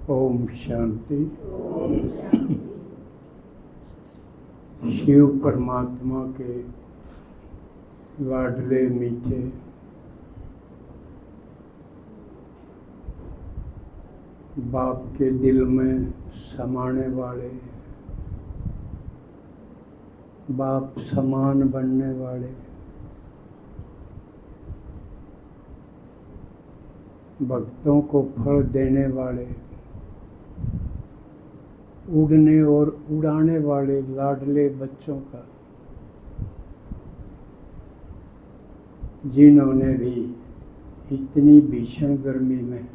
ओम शांति। शिव परमात्मा के लाडले मीठे बाप के दिल में समाने वाले, बाप समान बनने वाले, भक्तों को फल देने वाले, उड़ने और उड़ाने वाले लाडले बच्चों का, जिन्होंने भी इतनी भीषण गर्मी में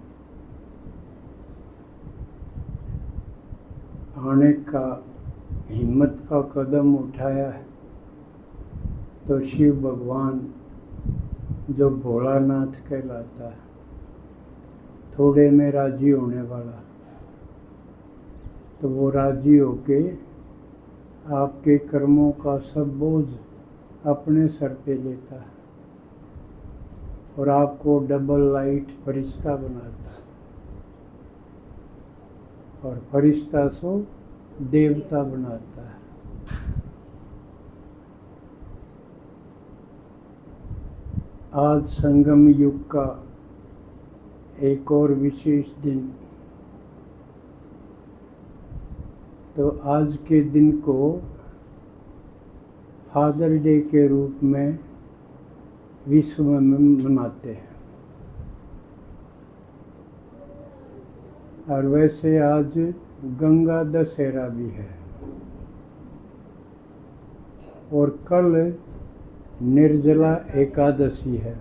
आने का हिम्मत का कदम उठाया है, तो शिव भगवान जो भोलानाथ कहलाता है, थोड़े में राजी होने वाला, तो वो राजी होके आपके कर्मों का सब बोझ अपने सर पे लेता है और आपको डबल लाइट फरिश्ता बनाता है, और फरिश्ता सो देवता बनाता है। आज संगम युग का एक और विशेष दिन, तो आज के दिन को फादर डे के रूप में विश्व में मनाते हैं। और वैसे आज गंगा दशहरा भी है और कल निर्जला एकादशी है।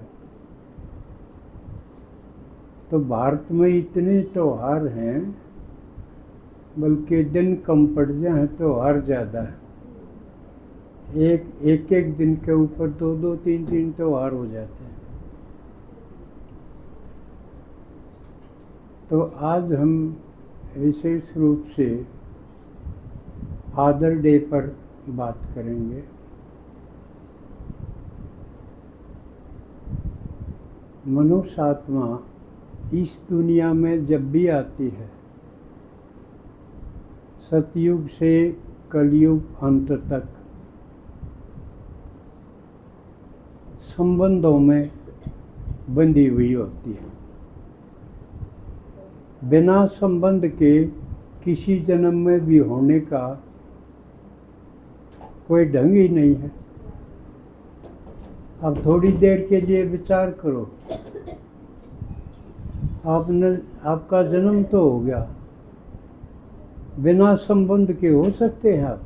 तो भारत में इतने त्योहार हैं, बल्कि दिन कम पड़ जाए त्योहार ज़्यादा है। एक दिन के ऊपर दो तीन त्योहार हो जाते हैं। तो आज हम विशेष रूप से फादर डे पर बात करेंगे। मनुष्य आत्मा इस दुनिया में जब भी आती है, सतयुग से कलयुग अंत तक संबंधों में बंधी हुई होती है। बिना संबंध के किसी जन्म में भी होने का कोई ढंग ही नहीं है। अब थोड़ी देर के लिए विचार करो, आपका जन्म तो हो गया, बिना संबंध के हो सकते हैं आप?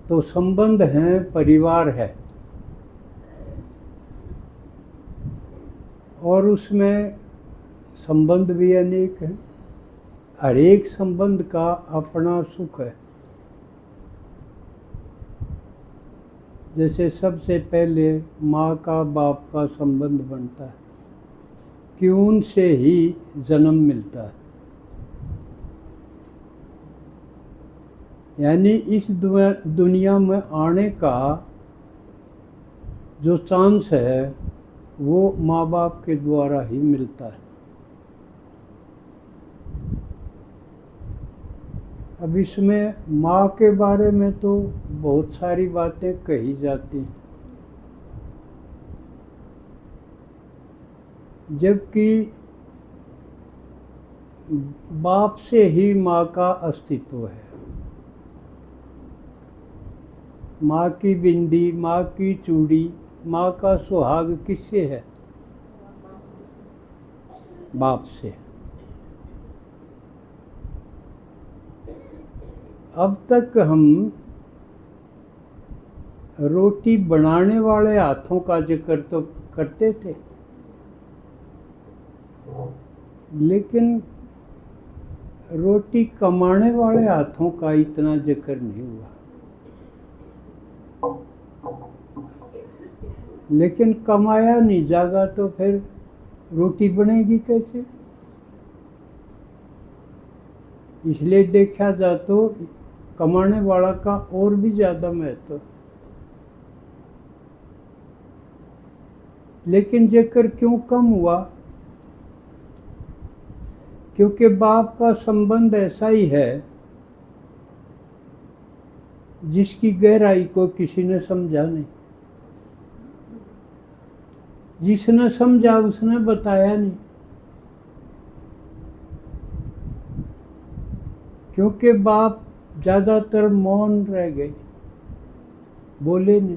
तो संबंध है, परिवार है, और उसमें संबंध भी अनेक हैं। हर एक संबंध का अपना सुख है। जैसे सबसे पहले माँ का बाप का संबंध बनता है, कि उनसे ही जन्म मिलता है। यानी इस दुनिया में आने का जो चांस है वो माँ बाप के द्वारा ही मिलता है। अब इसमें माँ के बारे में तो बहुत सारी बातें कही जाती हैं, जबकि बाप से ही माँ का अस्तित्व है। माँ की बिंदी, माँ की चूड़ी, माँ का सुहाग किससे है? बाप से। अब तक हम रोटी बनाने वाले हाथों का जिक्र तो करते थे, लेकिन रोटी कमाने वाले हाथों का इतना जिक्र नहीं हुआ। लेकिन कमाया नहीं जाएगा तो फिर रोटी बनेगी कैसे? इसलिए देखा जाए तो कमाने वाला का और भी ज़्यादा महत्व। लेकिन जिक्र क्यों कम हुआ? क्योंकि बाप का संबंध ऐसा ही है जिसकी गहराई को किसी ने समझा नहीं। जिसने समझा उसने बताया नहीं, क्योंकि बाप ज्यादातर मौन रह गए, बोले नहीं।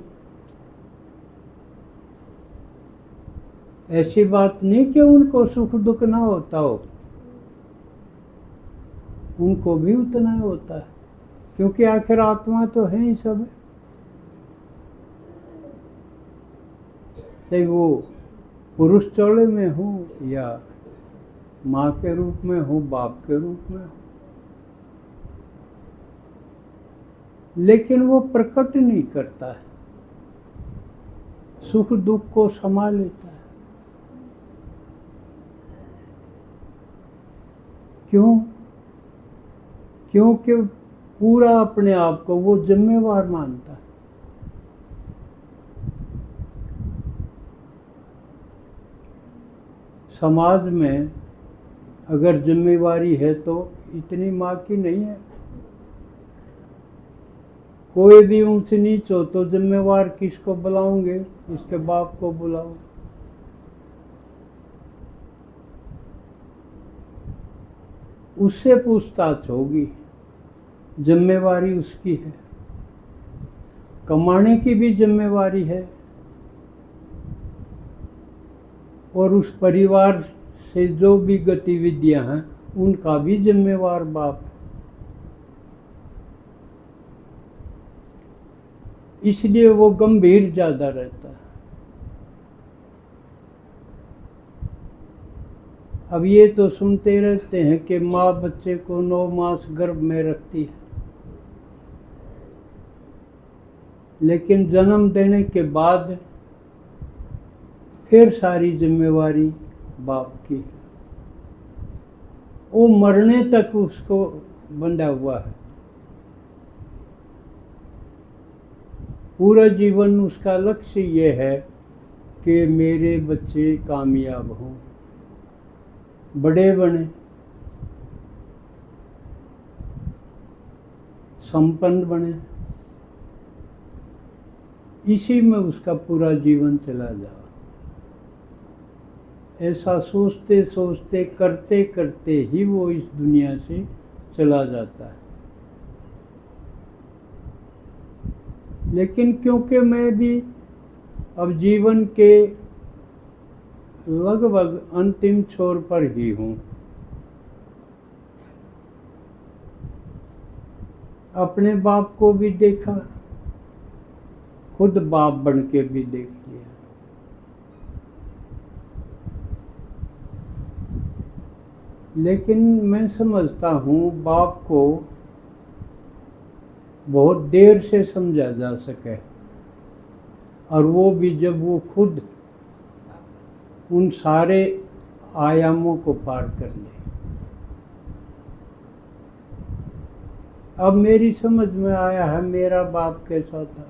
ऐसी बात नहीं कि उनको सुख दुख ना होता हो, उनको भी उतना ही होता है, क्योंकि आखिर आत्मा तो है ही सब। चाहे वो पुरुष चौड़े में हो या माँ के रूप में हो, बाप के रूप में हो, लेकिन वो प्रकट नहीं करता है, सुख दुख को समा लेता है। क्यों? क्योंकि पूरा अपने आप को वो जिम्मेवार मानता है। समाज में अगर जिम्मेवारी है तो इतनी माँ की नहीं है। कोई भी ऊंच नीच हो तो जिम्मेवार किसको बुलाओगे? इसके बाप को बुलाओ। उससे पूछताछ होगी, जिम्मेवारी उसकी है, कमाने की भी जिम्मेवारी है, और उस परिवार से जो भी गतिविधियां हैं उनका भी जिम्मेवार बाप है। इसलिए वो गंभीर ज्यादा रहता है। अब ये तो सुनते रहते हैं कि माँ बच्चे को 9 मास गर्भ में रखती है, लेकिन जन्म देने के बाद फिर सारी जिम्मेवारी बाप की है। वो मरने तक उसको बंधा हुआ है। पूरा जीवन उसका लक्ष्य ये है कि मेरे बच्चे कामयाब हों, बड़े बने, संपन्न बने। इसी में उसका पूरा जीवन चला जाए। ऐसा सोचते सोचते करते करते ही वो इस दुनिया से चला जाता है। लेकिन क्योंकि मैं भी अब जीवन के लगभग अंतिम छोर पर ही हूँ, अपने बाप को भी देखा, खुद बाप बन के भी देख लिया। लेकिन मैं समझता हूँ बाप को बहुत देर से समझा जा सके, और वो भी जब वो खुद उन सारे आयामों को पार कर ले। अब मेरी समझ में आया है मेरा बाप कैसा था,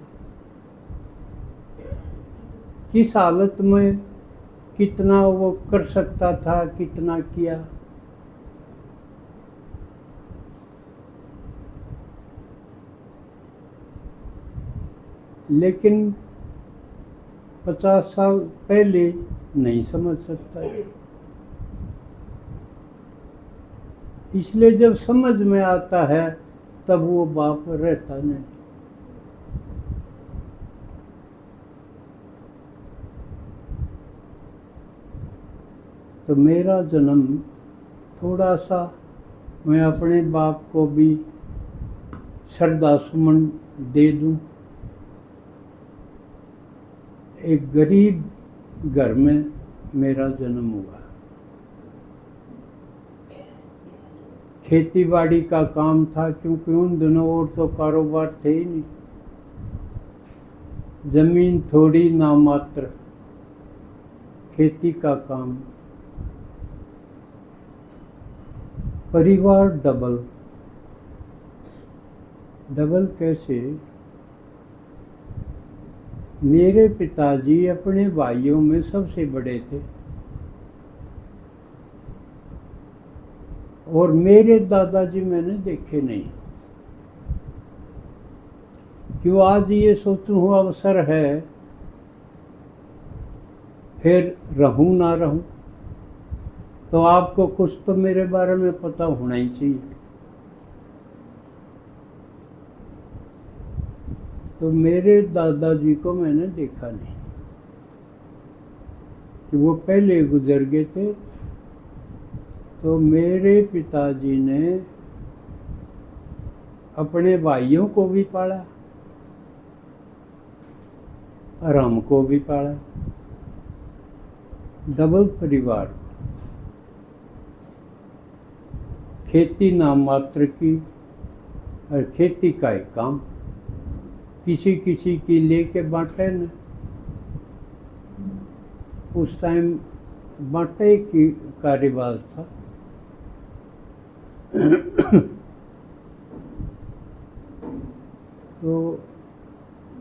किस हालत में कितना वो कर सकता था, कितना किया। लेकिन 50 साल पहले नहीं समझ सकता। इसलिए जब समझ में आता है तब वो बाप रहता नहीं। तो मेरा जन्म थोड़ा सा मैं अपने बाप को भी श्रद्धा सुमन दे दूं। एक गरीब घर में मेरा जन्म हुआ। खेती बाड़ी का काम था, क्योंकि उन दिनों और तो कारोबार थे ही नहीं। जमीन थोड़ी नामात्र, खेती का काम। परिवार डबल। डबल कैसे? मेरे पिताजी अपने भाइयों में सबसे बड़े थे। और मेरे दादाजी मैंने देखे नहीं। क्यों आज ये सोचूं हूँ अवसर है, फिर रहूं ना रहूं, तो आपको कुछ तो मेरे बारे में पता होना ही चाहिए। तो मेरे दादाजी को मैंने देखा नहीं कि वो पहले गुजर गए थे। तो मेरे पिताजी ने अपने भाइयों को भी पाला और हमको भी पाला, डबल परिवार। खेती नाम मात्र की और खेती का एक काम, किसी किसी की लेके बांटे न। उस टाइम बांटे की का रिवाज था। तो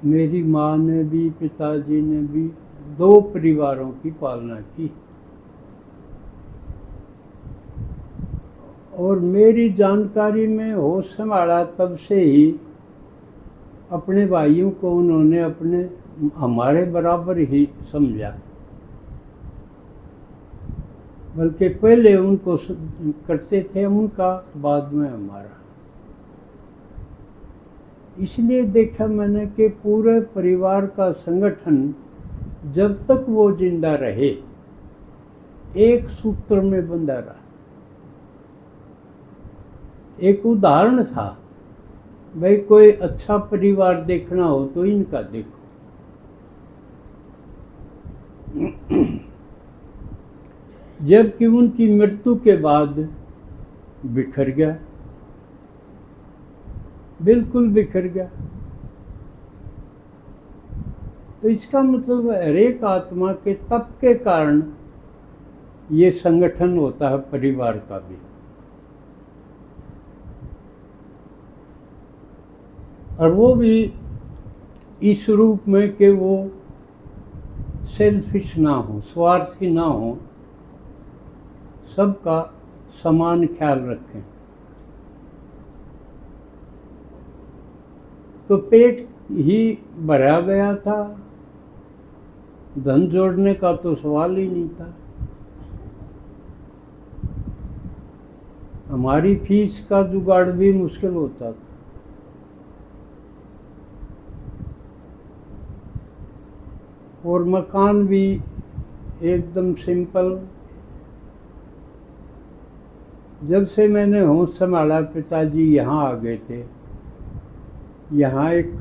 मेरी माँ ने भी पिताजी ने भी 2 परिवारों की पालना की। और मेरी जानकारी में होश संभाला तब से ही अपने भाइयों को उन्होंने अपने हमारे बराबर ही समझा, बल्कि पहले उनको करते थे उनका, बाद में हमारा। इसलिए देखा मैंने कि पूरे परिवार का संगठन जब तक वो जिंदा रहे एक सूत्र में बंधा रहा। एक उदाहरण था, भाई कोई अच्छा परिवार देखना हो तो इनका देखो। जबकि उनकी मृत्यु के बाद बिखर गया, बिल्कुल बिखर गया। तो इसका मतलब हर एक आत्मा के तप के कारण ये संगठन होता है परिवार का भी। और वो भी इस रूप में कि वो सेल्फिश ना हो, स्वार्थी ना हो, सबका समान ख्याल रखें। तो पेट ही भरा गया था, धन जोड़ने का तो सवाल ही नहीं था। हमारी फीस का जुगाड़ भी मुश्किल होता था। और मकान भी एकदम सिंपल। जब से मैंने होश संभाला पिताजी यहाँ आ गए थे। यहाँ एक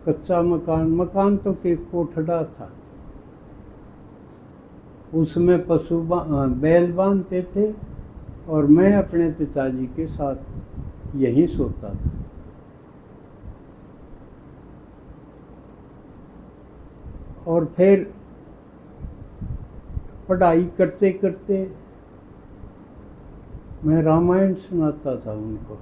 कच्चा मकान तो के कोठड़ा था। उसमें पशु बैल बांधते थे और मैं अपने पिताजी के साथ यहीं सोता था। और फिर पढ़ाई करते करते मैं रामायण सुनाता था उनको।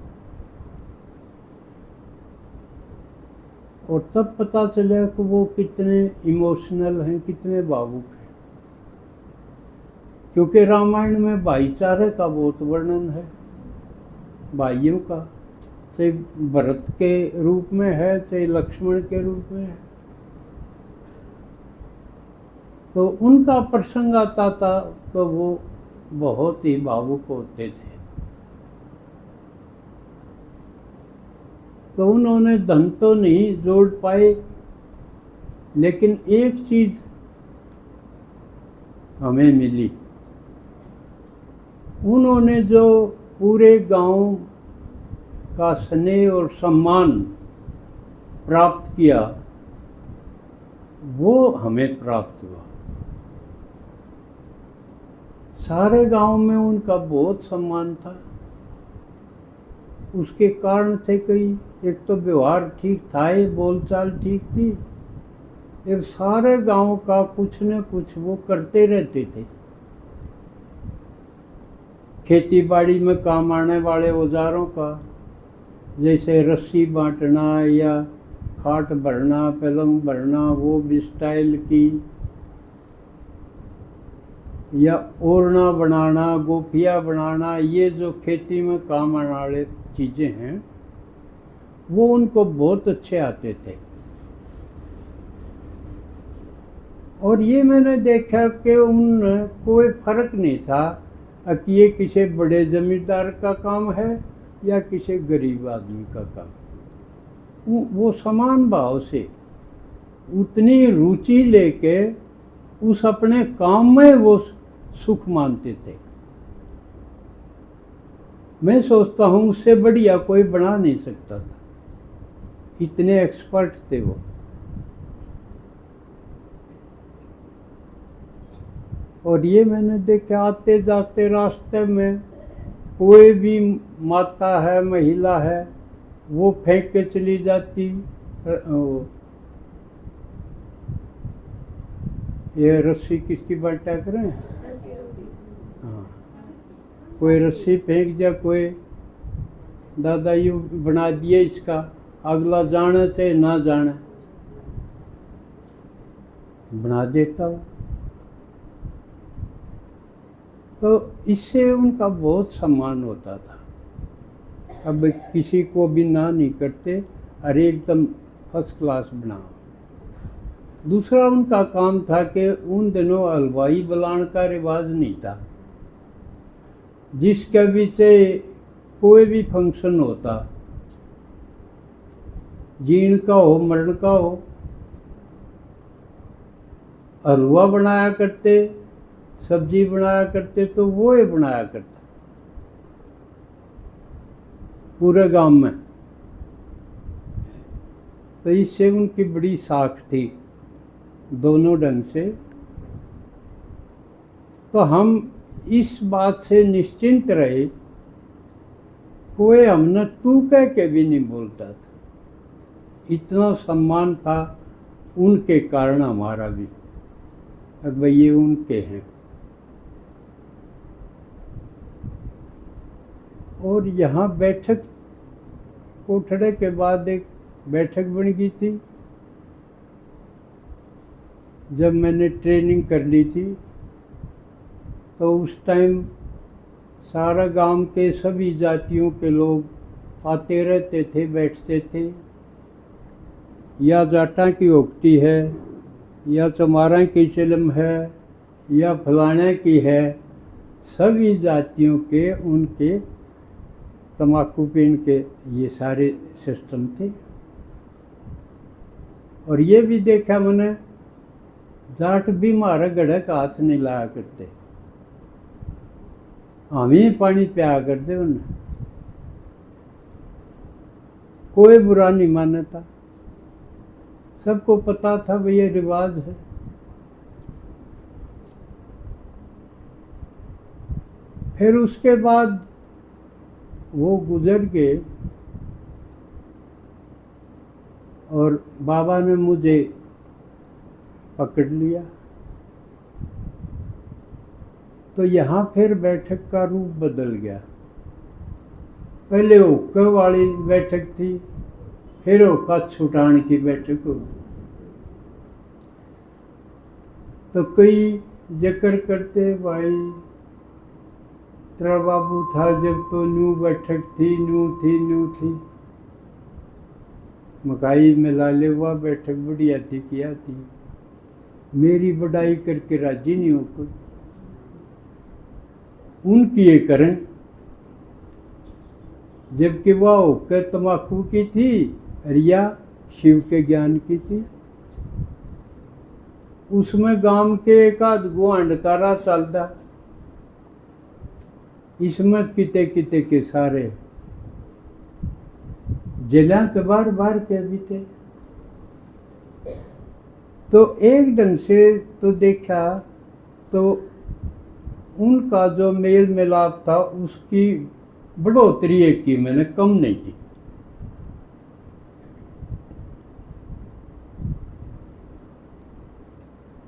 और तब पता चला कि वो कितने इमोशनल हैं, कितने भावुक हैं। क्योंकि रामायण में भाईचारे का बहुत वर्णन है, भाइयों का, चाहे भरत के रूप में है चाहे लक्ष्मण के रूप में है। तो उनका प्रसंग आता था तो वो बहुत ही भावुक होते थे। तो उन्होंने धन तो नहीं जोड़ पाए, लेकिन एक चीज हमें मिली। उन्होंने जो पूरे गांव का स्नेह और सम्मान प्राप्त किया वो हमें प्राप्त हुआ। सारे गांव में उनका बहुत सम्मान था। उसके कारण थे कई, एक तो व्यवहार ठीक था, बोलचाल ठीक थी, एक सारे गांव का कुछ न कुछ वो करते रहते थे। खेती बाड़ी में काम आने वाले औजारों का, जैसे रस्सी बांटना या खाट भरना, पलंग भरना, वो भी स्टाइल की। या ओरना बनाना, गोफिया बनाना, ये जो खेती में काम आने वाले चीज़ें हैं वो उनको बहुत अच्छे आते थे। और ये मैंने देखा कि उन कोई फ़र्क नहीं था कि ये किसी बड़े ज़मींदार का काम है या किसी गरीब आदमी का काम। वो समान भाव से उतनी रुचि लेके उस अपने काम में वो सुख मानते थे। मैं सोचता हूँ उससे बढ़िया कोई बना नहीं सकता था, इतने एक्सपर्ट थे वो। और ये मैंने देखा आते जाते रास्ते में कोई भी माता है, महिला है, वो फेंक के चली जाती। ये रस्सी किसकी बाटा करें? हाँ, कोई रस्सी फेंक जा, कोई दादा यूँ बना दिए इसका, अगला जाने चाहे ना जाने बना देता वो। तो इससे उनका बहुत सम्मान होता था। अब किसी को भी ना नहीं करते, अरे एकदम फर्स्ट क्लास बनाओ। दूसरा उनका काम था कि उन दिनों हलवाई बुलाने का रिवाज नहीं था। जिसके भी से कोई भी फंक्शन होता, जीण का हो, मरण का हो, हलवा बनाया करते, सब्जी बनाया करते, तो वो ही बनाया करता पूरे गांव में। तो इससे उनकी बड़ी साख थी दोनों ढंग से। तो हम इस बात से निश्चिंत रहे, कोई हमने तू कह के भी नहीं बोलता था। इतना सम्मान था उनके कारण हमारा भी, अब भाई ये उनके हैं। और यहाँ बैठक कोठड़े के बाद एक बैठक बन गई थी। जब मैंने ट्रेनिंग कर ली थी तो उस टाइम सारा गांव के सभी जातियों के लोग आते रहते थे, बैठते थे। या जाटा की उक्ति है, या चमारा की चिलम है, या फलाने की है, सभी जातियों के उनके तम्बाकू पीन के ये सारे सिस्टम थे। और ये भी देखा मैंने, जाट भी मारा गढ़े का हाथ नहीं लाया करते, हम ही पानी पिया करते उन्हें, कोई बुरा नहीं मानता। सबको पता था भाई ये रिवाज है। फिर उसके बाद वो गुजर गए और बाबा ने मुझे पकड़ लिया। तो यहाँ फिर बैठक का रूप बदल गया। पहले हुक्का वाली बैठक थी, फिर हुक्का छुटाने की बैठक हो। तो कई जिक्र करते, भाई तेरा बाबू था जब तो न्यू बैठक थी, न्यू थी। मकाई में लाले हुआ बैठक बढ़िया थी, किया थी। मेरी बढ़ाई करके राजी नहीं हो कोई, उनकी ये करें। जबकि वह हुक्का तम्बाकू की थी, रिया शिव के ज्ञान की थी। उसमें गांव के एक आध गो अंडकारा चलता, इसमें किते किते के सारे जिला तो बार बार के भी थे। तो एक ढंग से तो देखा तो उनका जो मेल मिलाप था उसकी बढ़ोतरी एक की, मैंने कम नहीं की।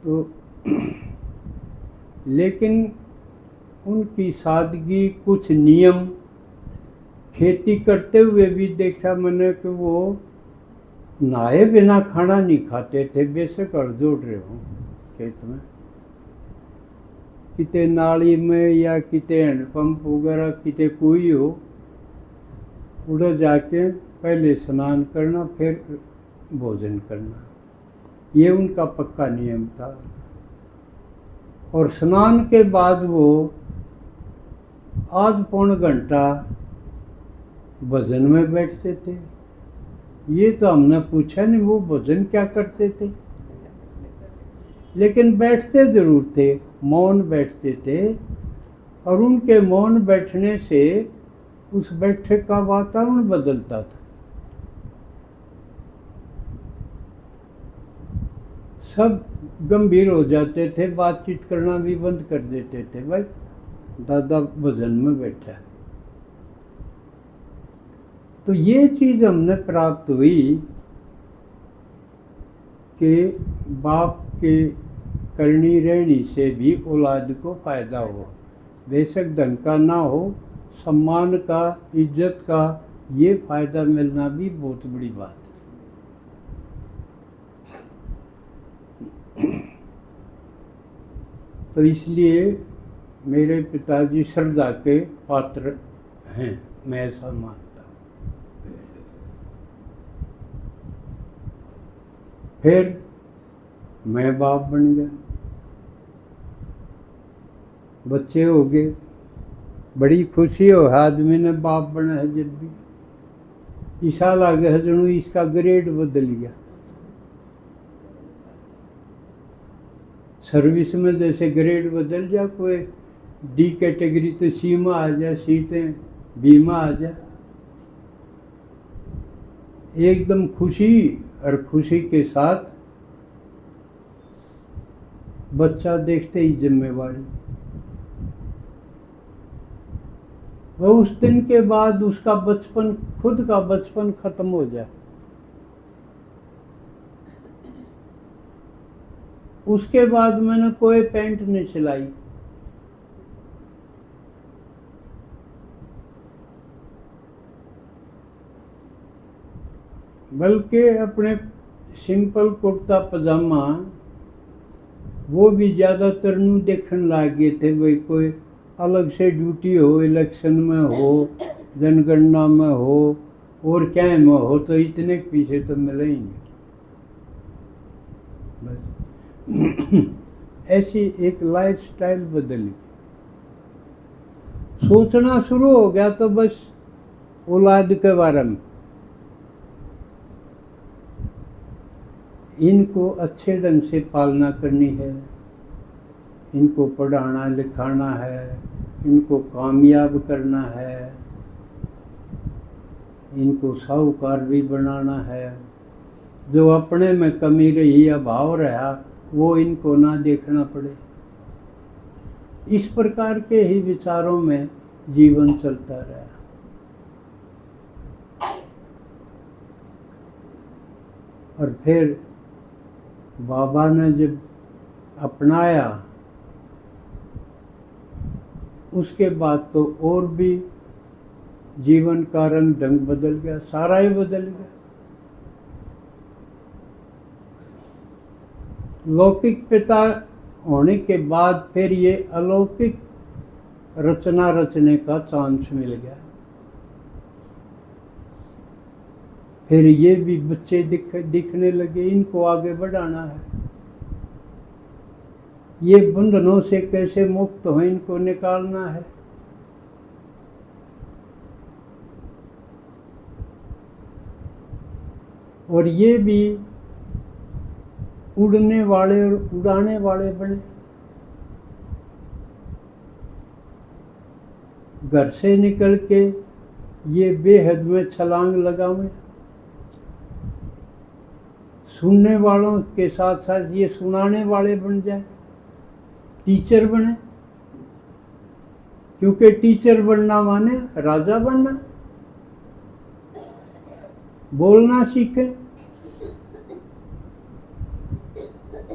तो लेकिन उनकी सादगी, कुछ नियम, खेती करते हुए भी देखा मैंने कि वो नहाए बिना खाना नहीं खाते थे, बेशक हल जोड़ रहे हो खेत में, किते नाली में या किते हैंडपंप वगैरह किते कोई हो, उधर जाके पहले स्नान करना फिर भोजन करना, ये उनका पक्का नियम था। और स्नान के बाद वो आध पौन घंटा भजन में बैठते थे। ये तो हमने पूछा नहीं वो भजन क्या करते थे, लेकिन बैठते जरूर थे, मौन बैठते थे। और उनके मौन बैठने से उस बैठक का वातावरण बदलता था। सब गंभीर हो जाते थे, बातचीत करना भी बंद कर देते थे, भाई दादा भजन में बैठा। तो ये चीज़ हमने प्राप्त हुई कि बाप के करनी रहनी से भी औलाद को फायदा हो, बेशक धन का ना हो, सम्मान का, इज्जत का, ये फायदा मिलना भी बहुत बड़ी बात है। तो इसलिए मेरे पिताजी श्रद्धा के पात्र हैं, मैं ऐसा मानता हूँ। फिर मैं बाप बन गया, बच्चे हो गए, बड़ी खुशी हो आदमी ने बाप बना है। जब भी ईसा लागे है जनू इसका ग्रेड बदल गया। सर्विस में जैसे ग्रेड बदल जा, कोई डी कैटेगरी तो सी में आ जाए, सीटें बी में आ जाए, एकदम खुशी। और खुशी के साथ बच्चा देखते ही जिम्मेवारी। वह उस दिन के बाद उसका बचपन, खुद का बचपन खत्म हो जाए। उसके बाद मैंने कोई पैंट नहीं सिलाई, बल्कि अपने सिंपल कुर्ता पजामा, वो भी ज़्यादातर नू देखने लग गए थे। भाई कोई अलग से ड्यूटी हो, इलेक्शन में हो, जनगणना में हो और क्या में हो, तो इतने पीछे तो मिले ही नहीं। बस ऐसी एक लाइफस्टाइल बदली, सोचना शुरू हो गया तो बस औलाद के बारे में। इनको अच्छे ढंग से पालना करनी है, इनको पढ़ाना लिखाना है, इनको कामयाब करना है, इनको साहूकार भी बनाना है। जो अपने में कमी रही, अभाव रहा, वो इनको ना देखना पड़े। इस प्रकार के ही विचारों में जीवन चलता रहा। और फिर बाबा ने जब अपनाया, उसके बाद तो और भी जीवन का रंग ढंग बदल गया, सारा ही बदल गया। लौकिक पिता होने के बाद फिर ये अलौकिक रचना रचने का चांस मिल गया। फिर ये भी बच्चे दिखने लगे, इनको आगे बढ़ाना है। ये बंधनों से कैसे मुक्त हो, इनको निकालना है। और ये भी उड़ने वाले और उड़ाने वाले बने। घर से निकल के ये बेहद में छलांग लगावे। सुनने वालों के साथ साथ ये सुनाने वाले बन जाए, टीचर बने। क्योंकि टीचर बनना माने राजा बनना। बोलना सीखे,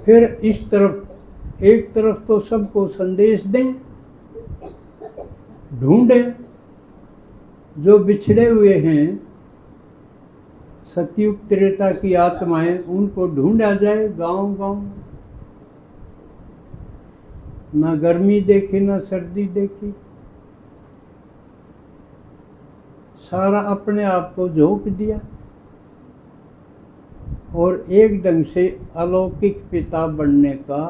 फिर इस तरफ, एक तरफ तो सबको संदेश दें, ढूंढें जो बिछड़े हुए हैं, सतयुग त्रेता की आत्माएं, उनको ढूंढा जाए गांव गांव। ना गर्मी देखी ना सर्दी देखी, सारा अपने आप को झोंक दिया और एक ढंग से अलौकिक पिता बनने का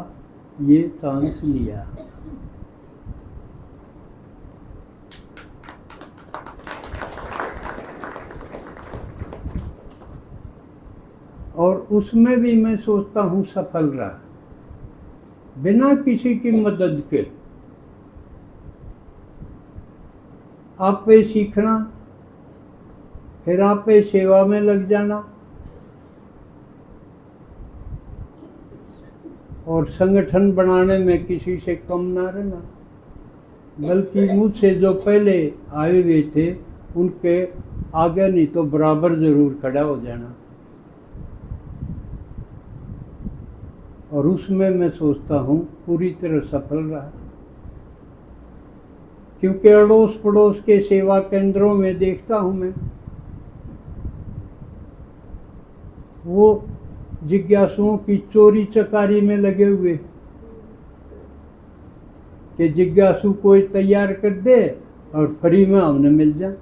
ये चांस लिया। और उसमें भी मैं सोचता हूँ सफल रहा, बिना किसी की मदद के। आप पे सीखना, फिर आप पे सेवा में लग जाना और संगठन बनाने में किसी से कम ना रहना, बल्कि मुझसे जो पहले आए हुए थे उनके आगे नहीं तो बराबर जरूर खड़ा हो जाना। और उसमें मैं सोचता हूँ पूरी तरह सफल रहा, क्योंकि अड़ोस पड़ोस के सेवा केंद्रों में देखता हूँ मैं, वो जिज्ञासुओं की चोरी चकारी में लगे हुए कि जिज्ञासु कोई तैयार कर दे और फ्री में हमने मिल जाए।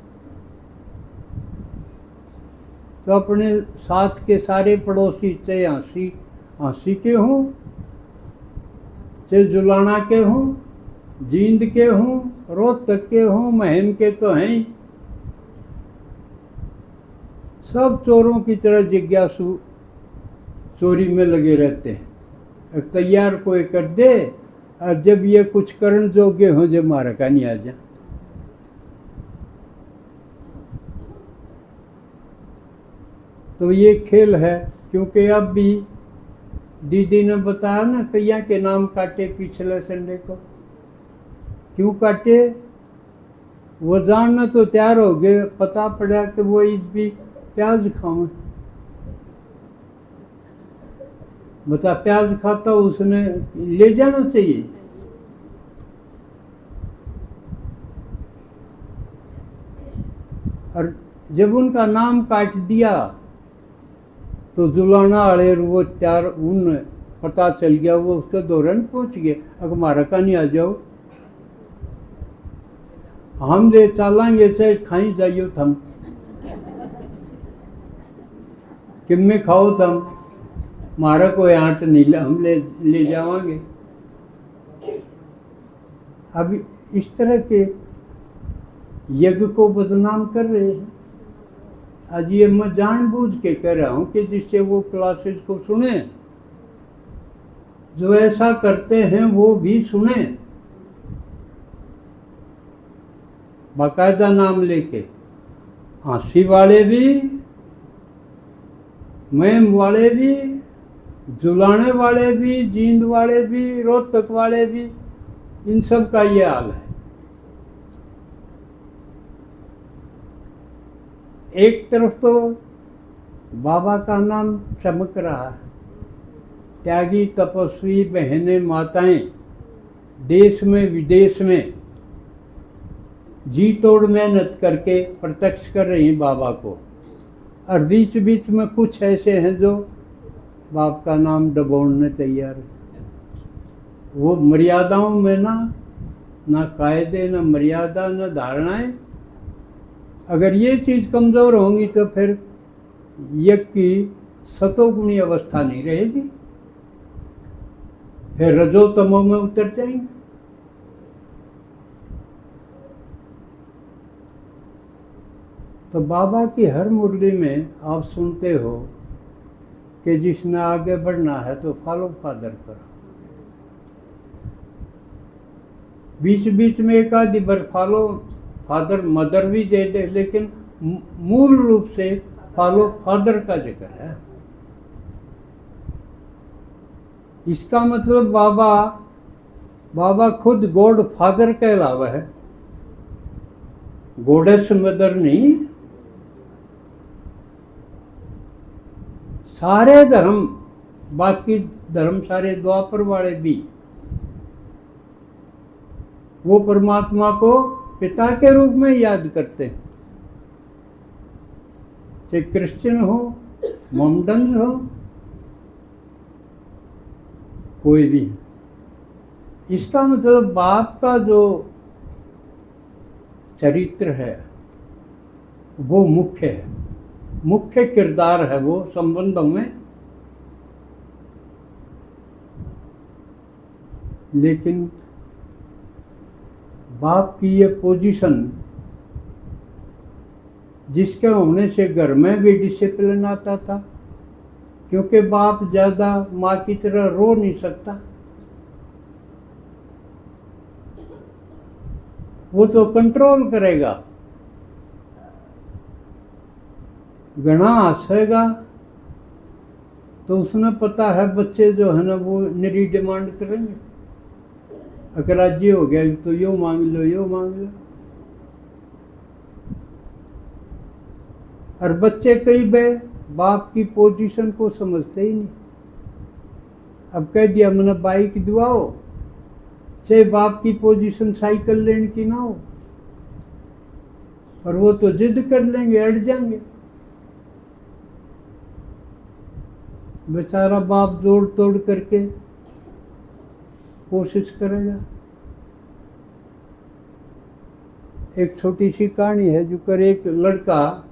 तो अपने साथ के सारे पड़ोसी, चाहे हाँसी के हों, चाहे जुलाना के हों, जींद के हों, रोहतक के हों, महम के तो हैं ही, सब चोरों की तरह जिज्ञासु चोरी में लगे रहते हैं। तैयार कोई कर दे और जब ये कुछ करण जोगे हो जब मारा का नहीं आ जा। तो ये खेल है, क्योंकि अब भी दीदी ने बताया ना, कैया के नाम काटे पिछले संडे को। क्यों काटे? वो जानना तो तैयार हो गए, पता पड़ा कि वो ईद भी प्याज खाऊं। बता, प्याज खाता उसने ले जाना चाहिए। और जब उनका नाम काट दिया तो जुलाना वाले वो चार उन पता चल गया, वो उसके दौरान पहुंच गए। अगर मारा का नहीं आ जाओ, हम ले चलेंगे से खाई जाइयो थम, किम्मे खाओ थम, मारा कोई आंट नहीं, हम ले जावांगे। अब इस तरह के यज्ञ को बदनाम कर रहे हैं। आज ये मैं जानबूझ के कह रहा हूँ कि जिससे वो क्लासेस को सुने, जो ऐसा करते हैं वो भी सुने, बाकायदा नाम लेके। हाँसी वाले भी, मैम वाले भी, जुलाने वाले भी, जींद वाले भी, रोहतक वाले भी, इन सब का ये हाल है। एक तरफ तो बाबा का नाम चमक रहा है, त्यागी तपस्वी बहनें माताएं देश में विदेश में जी तोड़ मेहनत करके प्रत्यक्ष कर रही हैं बाबा को, और बीच बीच में कुछ ऐसे हैं जो बाप का नाम डबोड़ने तैयार है। वो मर्यादाओं में ना कायदे, ना मर्यादा, ना धारणाएं। अगर ये चीज़ कमज़ोर होंगी तो फिर यज्ञ की सतोगुणी अवस्था नहीं रहेगी, फिर रजो तमो में उतर जाएंगे। तो बाबा की हर मुरली में आप सुनते हो कि जिसने आगे बढ़ना है तो फॉलो फादर करो। बीच बीच में एक आधी बार फॉलो फादर मदर भी दे दे, लेकिन मूल रूप से फॉलो फादर का जिक्र है। इसका मतलब बाबा खुद गॉड फादर के अलावा है, गॉडेस मदर नहीं। सारे धर्म, बाकी धर्म सारे द्वापर वाले भी, वो परमात्मा को पिता के रूप में याद करते हैं। चाहे क्रिश्चियन हो, मोमडन हो, कोई भी। इसका मतलब बाप का जो चरित्र है वो मुख्य है, मुख्य किरदार है वो संबंधों में। लेकिन बाप की ये पोजीशन, जिसके होने से घर में भी डिसिप्लिन आता था, क्योंकि बाप ज़्यादा माँ की तरह रो नहीं सकता, वो तो कंट्रोल करेगा। घना हंसेगा तो उसने पता है बच्चे जो है ना वो निरी डिमांड करेंगे, अगर आज ये हो गया तो यो मांग लो, यो मांग लो। और बच्चे कई बाप की पोजीशन को समझते ही नहीं। अब कह दिया मैंने बाइक दिवाओ, चाहे बाप की पोजीशन साइकिल लेने की ना हो, और वो तो जिद कर लेंगे, अड़ जाएंगे। बेचारा बाप जोड़ तोड़ करके कोशिश करेगा। एक छोटी सी कहानी है जो कर एक लड़का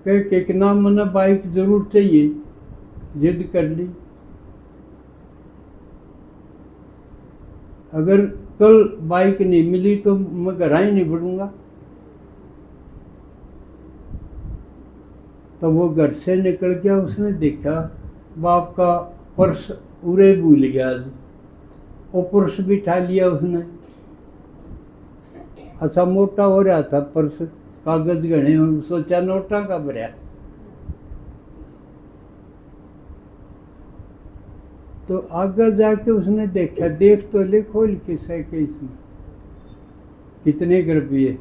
कह के कि ना मैंने बाइक जरूर चाहिए, जिद कर ली। अगर कल बाइक नहीं मिली तो मैं घर ही नहीं बढ़ूंगा। तो वो घर से निकल गया, उसने देखा बाप का पर्स उरे भूल गया, वो पर्स भी उठा लिया उसने। अच्छा मोटा हो रहा था पर्स, कागज गणे, सोचा नोटा का भरा। तो आगे जाके उसने देखा, देख तो ले खोल के सके इसमें कितने रुपये।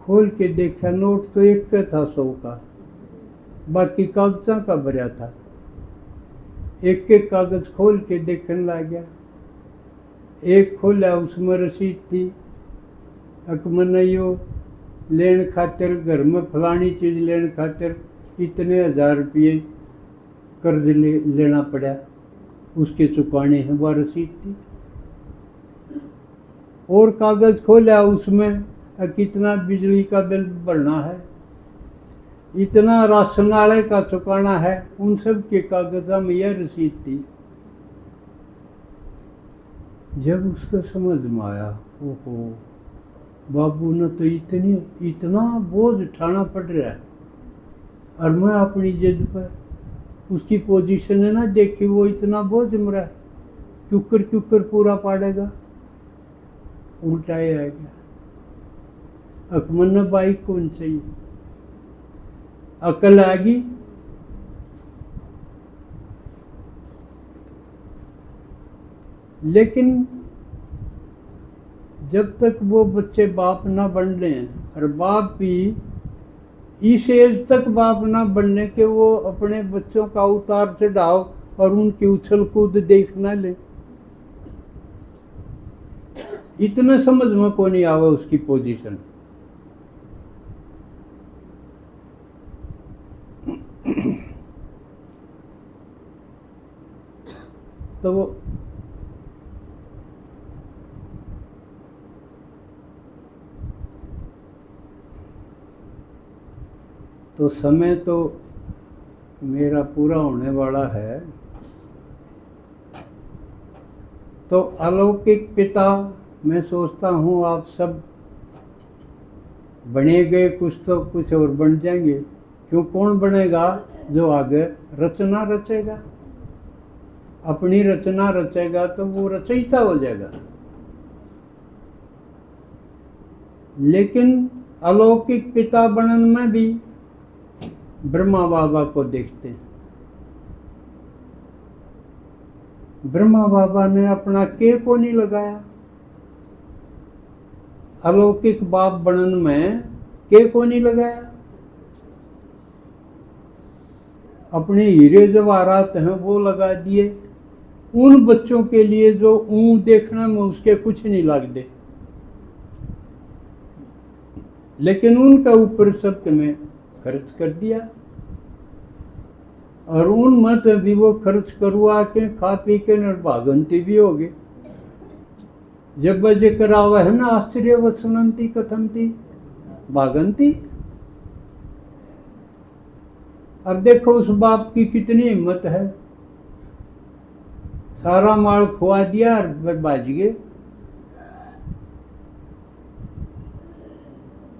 खोल के देखा नोट तो एक का था 100 का, बाकी कागजा का भरा था। एक एक कागज खोल के देखने लग गया। एक खोला, उसमें रसीद थी, मैंने यो लेन खातिर घर में फलानी चीज़ लेने खातिर इतने 1000 रुपये कर्ज लेना पड़ा, उसके चुकाने हैं, वह रसीद थी। और कागज खोला, उसमें कितना बिजली का बिल भरना है, इतना राशन वाले का चुकाना है, उन सब के कागजा में यह रसीद थी। जब उसको समझ में आया, ओहो बाबू ने तो इतना बोझ उठाना पड़ रहा है, और मैं अपनी जिद पर, उसकी पोजीशन है ना देखी, वो इतना बोझ मरा है, क्यूकर पूरा पाड़ेगा, उल्टा ही आएगा। अकमन बाइक कौन चाहिए, अकल आ गई। लेकिन जब तक वो बच्चे बाप ना बन लें, और बाप भी इस एज तक बाप ना बनने के वो अपने बच्चों का उतार चढ़ाव और उनकी उछल कूद देख ना ले, इतने समझ में को नहीं आवा उसकी पोजीशन। तो समय तो मेरा पूरा होने वाला है। तो अलौकिक पिता, मैं सोचता हूँ आप सब बने गए, कुछ तो कुछ और बन जाएंगे। क्यों, कौन बनेगा? जो आगे रचना रचेगा, अपनी रचना रचेगा तो वो रचयिता हो जाएगा। लेकिन अलौकिक पिता बनन में भी ब्रह्मा बाबा को देखते हैं। ब्रह्मा बाबा ने अपना के को नहीं लगाया, अलौकिक बाप बनन में के को नहीं लगाया। अपने हीरे जवाहरात हैं वो लगा दिए उन बच्चों के लिए जो देखने में उसके कुछ नहीं लगते, लेकिन उनका ऊपर सब में खर्च कर दिया। और उन मत भी वो खर्च करवा के खा पी के निर्भागंती भी होगी। जब बजे करावा है ना आश्चर्य व सुनंती कथंती भागंती। अब देखो उस बाप की कितनी हिम्मत है, सारा माल खुआ दिया और बाज गए।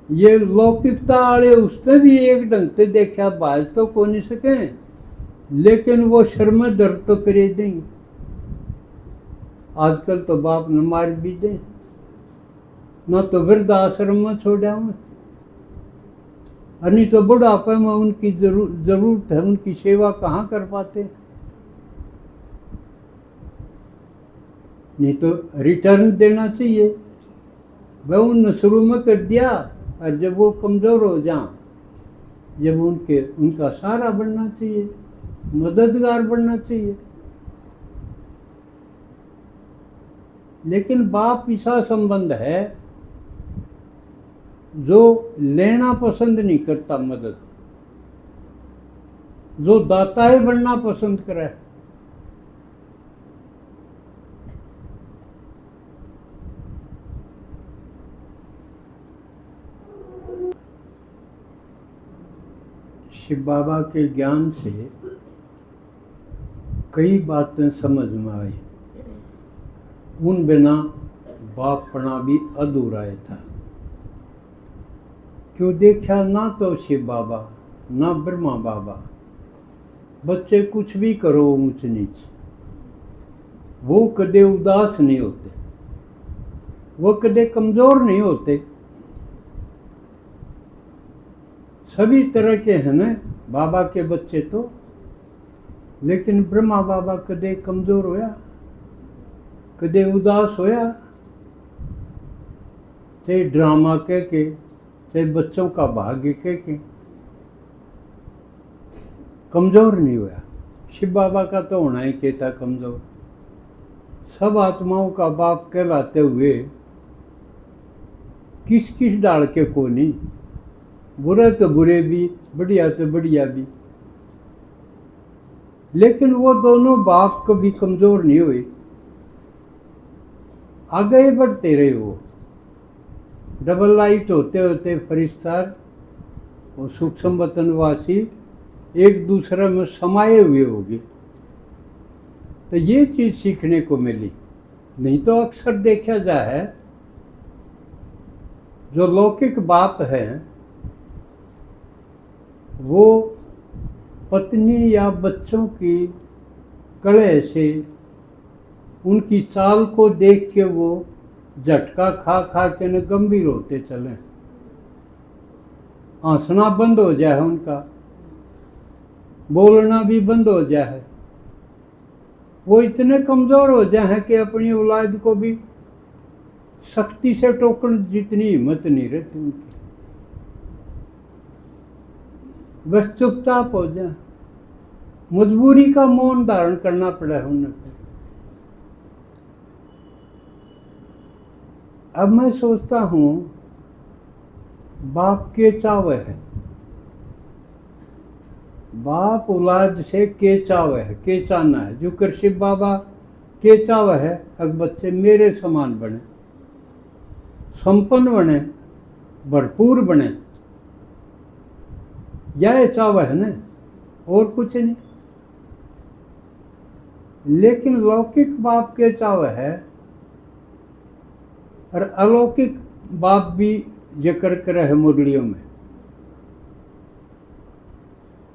ये लौकिकता वाले उससे भी एक ढंग से देखा बाज तो को नहीं सके, लेकिन वो शर्म दर्द तो करे देंगे। आजकल तो बाप न मार भी दे, न तो वृद्धाश्रम में छोड़ा हूँ, नहीं तो बुढ़ापे में उनकी जरूरत है, उनकी सेवा कहाँ कर पाते। नहीं तो रिटर्न देना चाहिए। वह उन शुरू में कर दिया, और जब वो कमज़ोर हो जाए, जब उनका सहारा बनना चाहिए, मददगार बनना चाहिए। लेकिन बाप ऐसा संबंध है जो लेना पसंद नहीं करता मदद, जो दाताए बनना पसंद करे। शिव बाबा के ज्ञान से कई बातें समझ में आई। उन बिना बापपना भी अधूरा था। क्यों देखा ना तो शिव बाबा ना ब्रह्मा बाबा, बच्चे कुछ भी करो ऊंच नीच, वो कदे उदास नहीं होते, वो कदे कमजोर नहीं होते। सभी तरह के हैं ना बाबा के बच्चे तो, लेकिन ब्रह्मा बाबा कदे कमजोर होया, कदे उदास होया। चाहे ड्रामा के चाहे बच्चों का भाग्य के कमजोर नहीं हुआ। शिव बाबा का तो होना ही के था कमजोर। सब आत्माओं का बाप कहलाते हुए किस किस डाल के को नहीं, बुरे तो बुरे भी, बढ़िया तो बढ़िया भी, लेकिन वो दोनों बाप कभी कमजोर नहीं हुए, आगे बढ़ते रहे। वो डबल लाइट होते होते फरिश्तार और सूक्ष्म वतनवासी एक दूसरे में समाये हुए होंगे। तो ये चीज सीखने को मिली। नहीं तो अक्सर देखा जाए जो लौकिक बाप है वो पत्नी या बच्चों की कड़े से उनकी चाल को देख के वो झटका खा खा के न गंभीर होते चले, हंसना बंद हो जाए, उनका बोलना भी बंद हो जाए। वो इतने कमजोर हो जाए कि अपनी औलाद को भी सख्ती से टोकने जितनी हिम्मत नहीं रहती उनकी, बस चुपचाप हो जाए। मजबूरी का मौन धारण करना पड़ा है उन्हें। अब मैं सोचता हूँ बाप के चावे है, बाप औलाद से के चावे है, के चाहना है। जो कर शिव बाबा के चावे है अब बच्चे मेरे समान बने, संपन्न बने, भरपूर बने, यह चावे है ना, और कुछ नहीं। लेकिन लौकिक बाप के चावे है और अलौकिक बाप भी जिक्र करे है मुरलियों में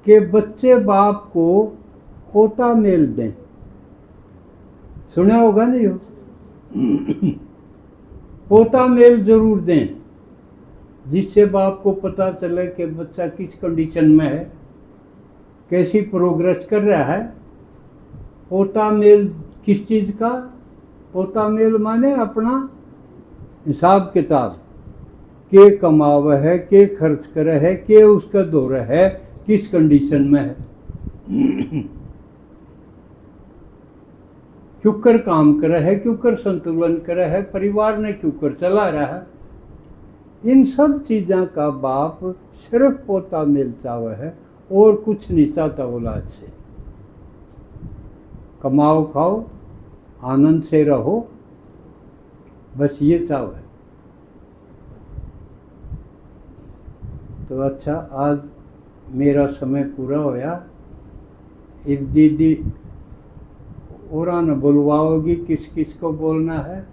कि बच्चे बाप को पोता मेल दें। सुना होगा नहीं हो? पोता मेल जरूर दें, जिससे बाप को पता चले कि बच्चा किस कंडीशन में है, कैसी प्रोग्रेस कर रहा है। पोता मेल किस चीज़ का? पोता मेल माने अपना हिसाब किताब, के कमाव है, के खर्च करे है, के उसका दौर है, किस कंडीशन में है, क्यों कर काम करे है, क्यों कर संतुलन करे है, परिवार ने क्यों कर चला रहा है। इन सब चीज़ों का बाप सिर्फ पोता मेल चावे है और कुछ नहीं चाहता औलाद से। कमाओ खाओ, आनंद से रहो, बस ये चाव है। तो अच्छा, आज मेरा समय पूरा होया। इस दीदी और न बुलवाओगी किस किस को बोलना है?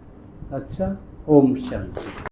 अच्छा, ओम शांति।